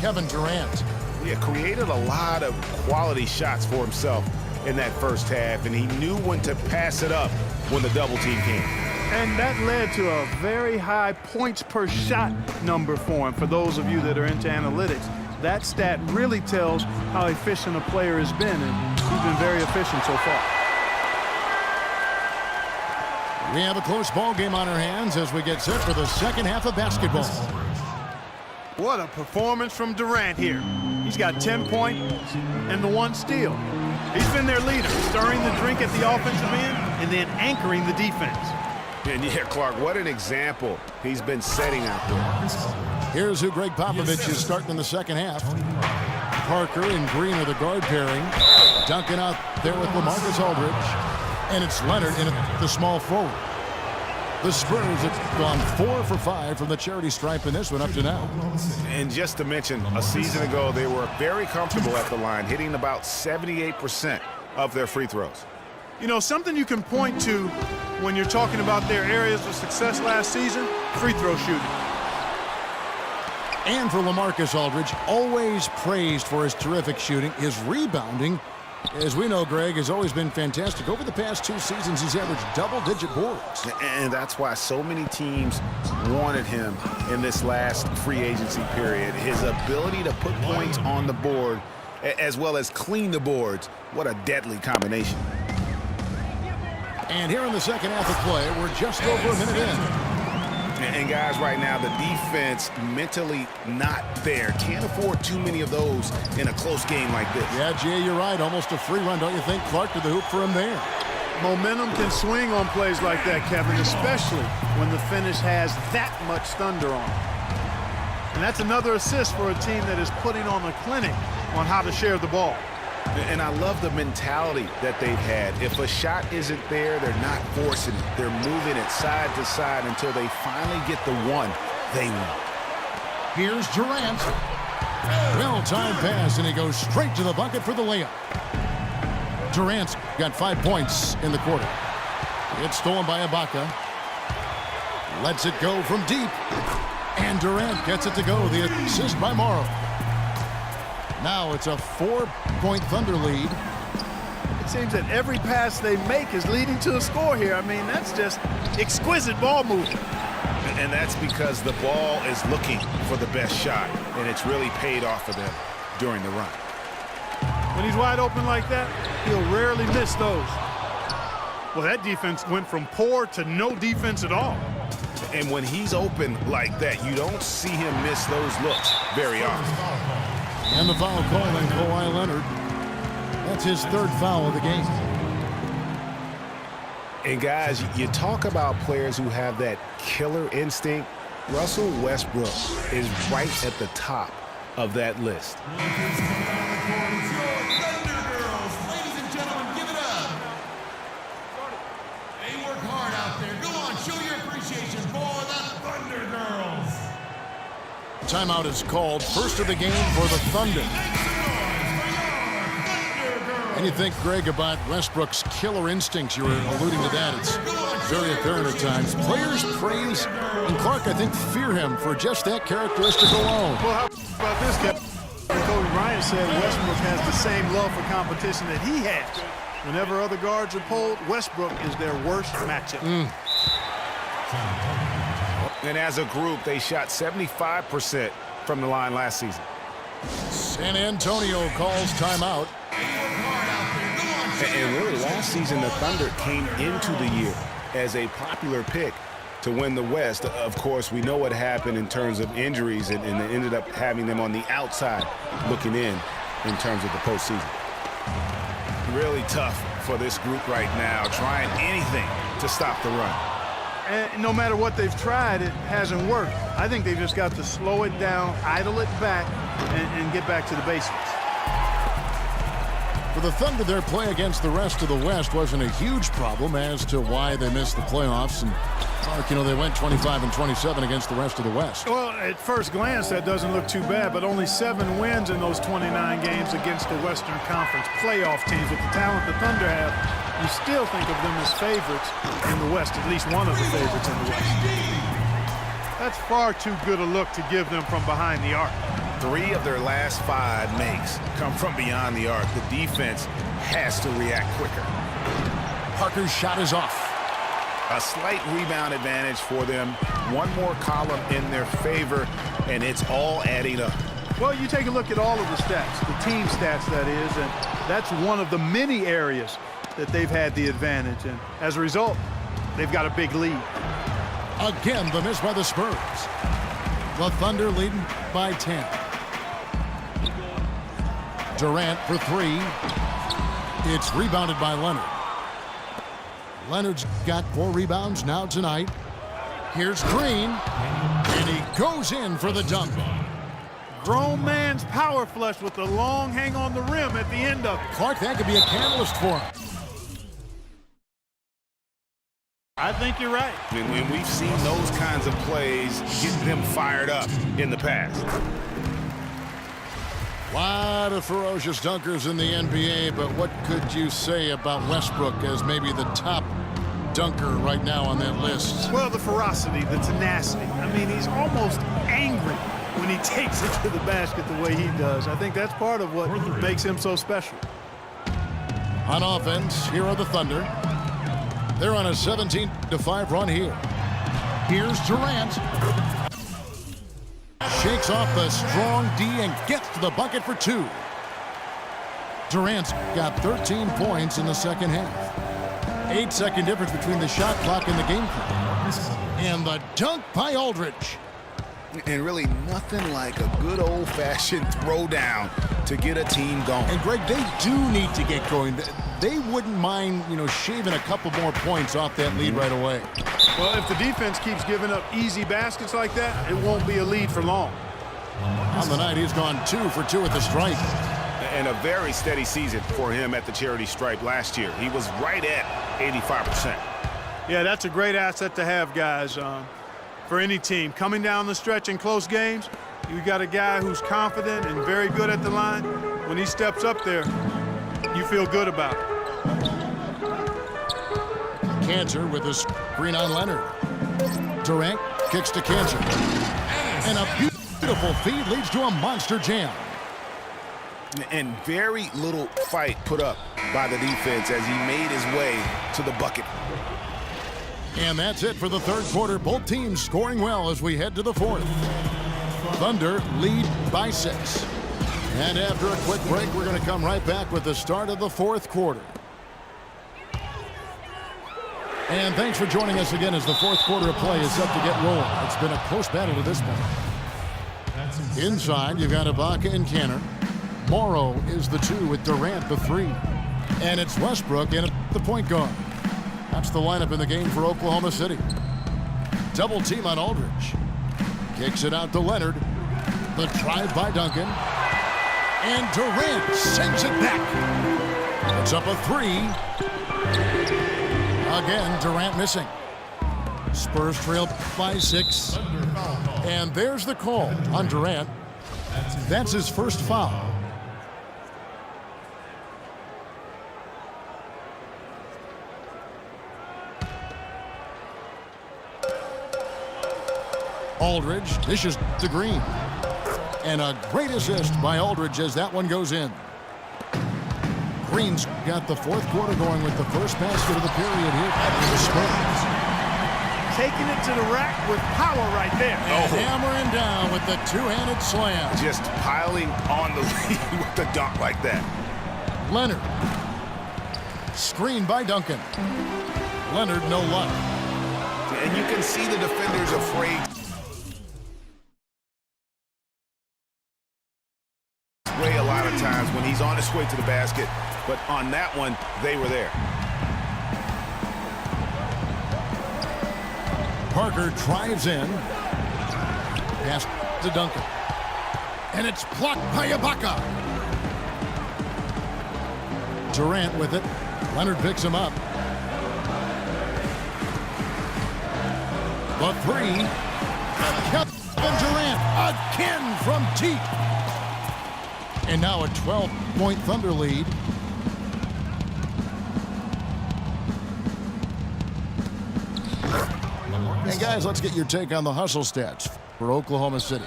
Kevin Durant. He created a lot of quality shots for himself in that first half, and he knew when to pass it up when the double team came. And that led to a very high points per shot number for him. For those of you that are into analytics, that stat really tells how efficient a player has been, and he's been very efficient so far. We have a close ball game on our hands as we get set for the second half of basketball. What a performance from Durant here. He's got 10 points and the 1 steal. He's been their leader, stirring the drink at the offensive end and then anchoring the defense. And yeah, Clark, what an example he's been setting out there. Here's who Greg Popovich is starting in the second half. Parker and Green are the guard pairing. Duncan out there with LaMarcus Aldridge. And it's Leonard in the small forward. The Spurs have gone 4 for 5 from the charity stripe in this one up to now. And just to mention, a season ago, they were very comfortable at the line, hitting about 78% of their free throws. You know, something you can point to when you're talking about their areas of success last season, free throw shooting. And for LaMarcus Aldridge, always praised for his terrific shooting. His rebounding, as we know, Greg, has always been fantastic. Over the past 2 seasons, he's averaged double-digit boards. And that's why so many teams wanted him in this last free agency period. His ability to put points on the board as well as clean the boards. What a deadly combination. And here in the second half of play, we're just over a minute in. And guys, right now, the defense mentally not there. Can't afford too many of those in a close game like this. Yeah, Jay, you're right. Almost a free run, don't you think? Clark to the hoop for him there. Momentum can swing on plays like that, Kevin, especially when the finish has that much thunder on it. And that's another assist for a team that is putting on a clinic on how to share the ball. And I love the mentality that they've had. If a shot isn't there, they're not forcing it. They're moving it side to side until they finally get the one they want. Here's Durant. Well-timed pass, and he goes straight to the bucket for the layup. Durant's got 5 points in the quarter. It's stolen by Ibaka. Lets it go from deep. And Durant gets it to go. The assist by Morrow. Now it's a 4-point Thunder lead. It seems that every pass they make is leading to a score here. I mean, that's just exquisite ball movement. And that's because the ball is looking for the best shot, and it's really paid off for them during the run. When he's wide open like that, he'll rarely miss those. Well, that defense went from poor to no defense at all. And when he's open like that, you don't see him miss those looks very often. And the foul call on Kawhi Leonard. That's his 3rd foul of the game. And guys, you talk about players who have that killer instinct. Russell Westbrook is right at the top of that list. Ladies and gentlemen, give it up. They work hard out there. Go on, show your appreciation for the Thunder Girls. Timeout is called. First of the game for the Thunder. And you think, Greg, about Westbrook's killer instincts. You were alluding to that. It's very apparent at times. Players praise, and Clark, I think, fear him for just that characteristic alone. Well, how about this, Kevin? Kobe Bryant said Westbrook has the same love for competition that he has. Whenever other guards are pulled, Westbrook is their worst matchup. And as a group, they shot 75% from the line last season. San Antonio calls timeout. And really, last season, the Thunder came into the year as a popular pick to win the West. Of course, we know what happened in terms of injuries, and they ended up having them on the outside looking in terms of the postseason. Really tough for this group right now, trying anything to stop the run. And no matter what they've tried, it hasn't worked. I think they've just got to slow it down, idle it back, and get back to the basics. For the Thunder, their play against the rest of the West wasn't a huge problem as to why they missed the playoffs. And, Mark, you know, they went 25 and 27 against the rest of the West. Well, at first glance, that doesn't look too bad, but only 7 wins in those 29 games against the Western Conference playoff teams. With the talent the Thunder have, you still think of them as favorites in the West, at least one of the favorites in the West. That's far too good a look to give them from behind the arc. 3 of their last 5 makes come from beyond the arc. The defense has to react quicker. Parker's shot is off. A slight rebound advantage for them. One more column in their favor, and it's all adding up. Well, you take a look at all of the stats, the team stats, that is, and that's one of the many areas that they've had the advantage. And as a result, they've got a big lead. Again, the miss by the Spurs. The Thunder leading by 10. Durant for 3. It's rebounded by Leonard. Leonard's got 4 rebounds now tonight. Here's Green, and he goes in for the dunk. Grown man's power flush with the long hang on the rim at the end of it. Clark, that could be a catalyst for him. I think you're right. When we've seen those kinds of plays get them fired up in the past. A lot of ferocious dunkers in the NBA, but what could you say about Westbrook as maybe the top dunker right now on that list? Well, the ferocity, the tenacity. I mean, he's almost angry when he takes it to the basket the way he does. I think that's part of what makes him so special. On offense, here are the Thunder. They're on a 17-5 run here. Here's Durant. Shakes off the strong D and gets to the bucket for 2. Durant's got 13 points in the second half. 8-second difference between the shot clock and the game clock. And the dunk by Aldridge. And really nothing like a good old-fashioned throwdown to get a team going. And Greg, they do need to get going. They wouldn't mind, shaving a couple more points off that lead right away. Well, if the defense keeps giving up easy baskets like that, it won't be a lead for long. On the night, he's gone 2 for 2 at the stripe. And a very steady season for him at the charity stripe last year. He was right at 85%. Yeah, that's a great asset to have, guys, for any team. Coming down the stretch in close games, you got a guy who's confident and very good at the line. When he steps up there, you feel good about it. Cantor with a screen on Leonard. Durant kicks to Cantor. And a beautiful feed leads to a monster jam. And very little fight put up by the defense as he made his way to the bucket. And that's it for the third quarter. Both teams scoring well as we head to the fourth. Thunder lead by 6. And after a quick break, we're going to come right back with the start of the fourth quarter. And thanks for joining us again as the fourth quarter of play is set to get rolling. It's been a close battle to this point. Inside, you've got Ibaka and Cantor. Morrow is the 2 with Durant the 3. And it's Westbrook in at the point guard. That's the lineup in the game for Oklahoma City. Double team on Aldridge. Kicks it out to Leonard. The drive by Duncan. And Durant sends it back. It's up a 3. Again, Durant missing. Spurs trail by 6. And there's the call on Durant. That's his first foul. Aldridge dishes to Green. And a great assist by Aldridge as that one goes in. Green's got the fourth quarter going with the first basket of the period here for the Spurs. Taking it to the rack with power right there. And hammering down with the two-handed slam. Just piling on the lead with the dunk like that. Leonard. Screen by Duncan. Leonard, no luck. And you can see the defenders afraid. Way a lot of times when he's on his way to the basket, but on that one, they were there. Parker drives in. Pass to Duncan. And it's blocked by Ibaka. Durant with it. Leonard picks him up. The 3. Kevin Durant again from deep. And now a 12-point Thunder lead. And guys, let's get your take on the hustle stats for Oklahoma City.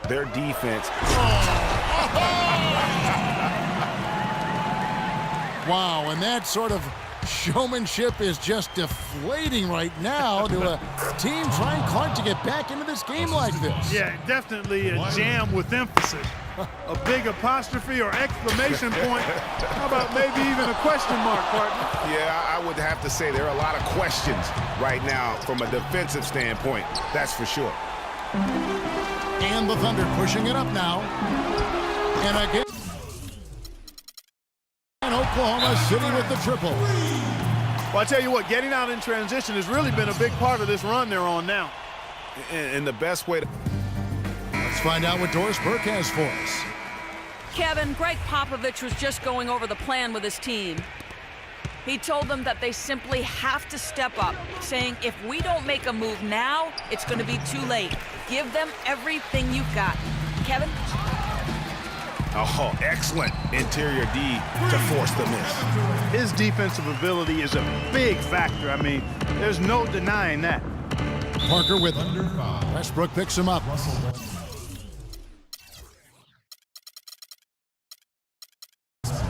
their defense. Wow, and that sort of showmanship is just deflating right now to a team trying hard to get back into this game like this. Yeah, definitely a jam with emphasis. A big apostrophe or exclamation point. How about maybe even a question mark, partner? Yeah, I would have to say there are a lot of questions right now from a defensive standpoint. That's for sure. And the Thunder pushing it up now. And again, and Oklahoma City with the triple. Well, I tell you what, getting out in transition has really been a big part of this run they're on now. And the best way to... Let's find out what Doris Burke has for us. Kevin, Greg Popovich was just going over the plan with his team. He told them that they simply have to step up, saying if we don't make a move now, it's going to be too late. Give them everything you've got. Kevin? Oh, excellent interior D to force the miss. His defensive ability is a big factor. I mean, there's no denying that. Parker with him. Westbrook picks him up.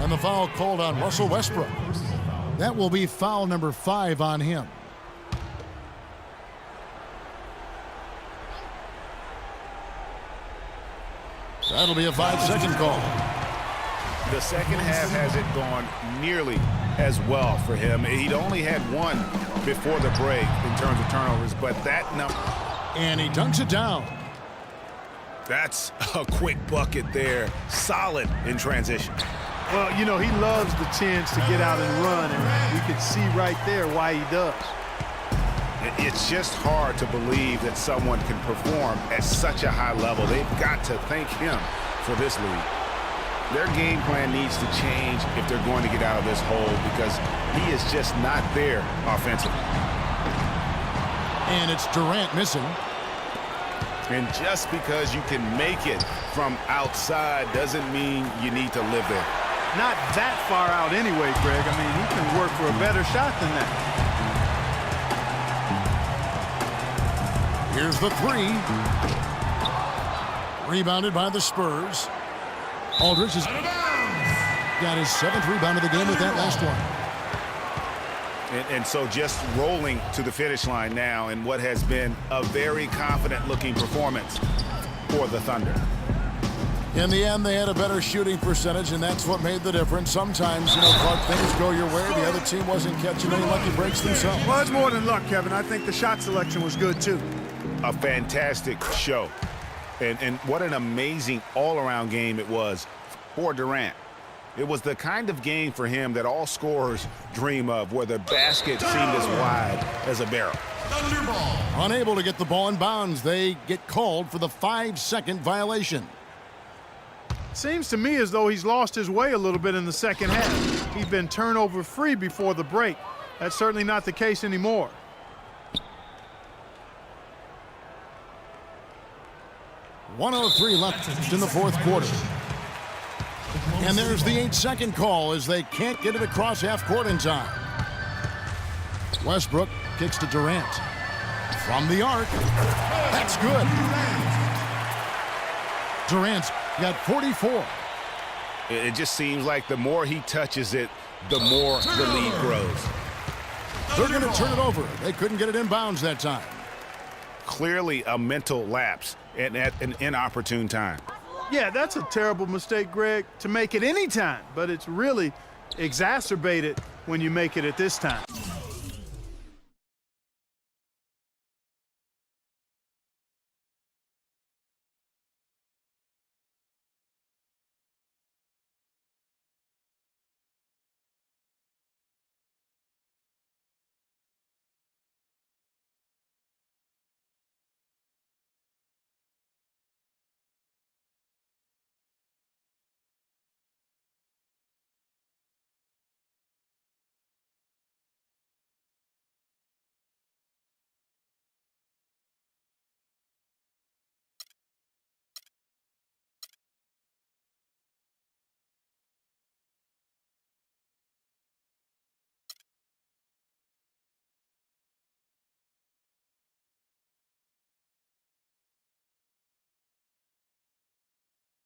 And the foul called on Russell Westbrook. That will be foul number 5 on him. That'll be a 5-second call. The second half hasn't gone nearly as well for him. He'd only had one before the break in terms of turnovers, but that number... And he dunks it down. That's a quick bucket there. Solid in transition. Well, you know, he loves the chance to get out and run, and you can see right there why he does. It's just hard to believe that someone can perform at such a high level. They've got to thank him for this lead. Their game plan needs to change if they're going to get out of this hole because he is just not there offensively. And it's Durant missing. And just because you can make it from outside doesn't mean you need to live there. Not that far out anyway, Greg. I mean, he can work for a better shot than that. Here's the 3. Rebounded by the Spurs. Aldridge has got his 7th rebound of the game with that last one. And so just rolling to the finish line now in what has been a very confident-looking performance for the Thunder. In the end, they had a better shooting percentage, and that's what made the difference. Sometimes, you know, Clark, things go your way. The other team wasn't catching any lucky breaks themselves. Well, it's more than luck, Kevin. I think the shot selection was good, too. A fantastic show. And what an amazing all-around game it was for Durant. It was the kind of game for him that all scorers dream of, where the basket seemed as wide as a barrel. Thunderball. Unable to get the ball in bounds, they get called for the 5-second violation. Seems to me as though he's lost his way a little bit in the second half. He's been turnover-free before the break. That's certainly not the case anymore. .103 left in the 4th quarter. And there's the 8-second call as they can't get it across half court in time. Westbrook kicks to Durant. From the arc. That's good. Durant's got 44. It just seems like the more he touches it, the more the lead grows. They're going to turn it over. They couldn't get it in bounds that time. Clearly a mental lapse and at an inopportune time. Yeah, that's a terrible mistake, Greg, to make it any time, but it's really exacerbated when you make it at this time.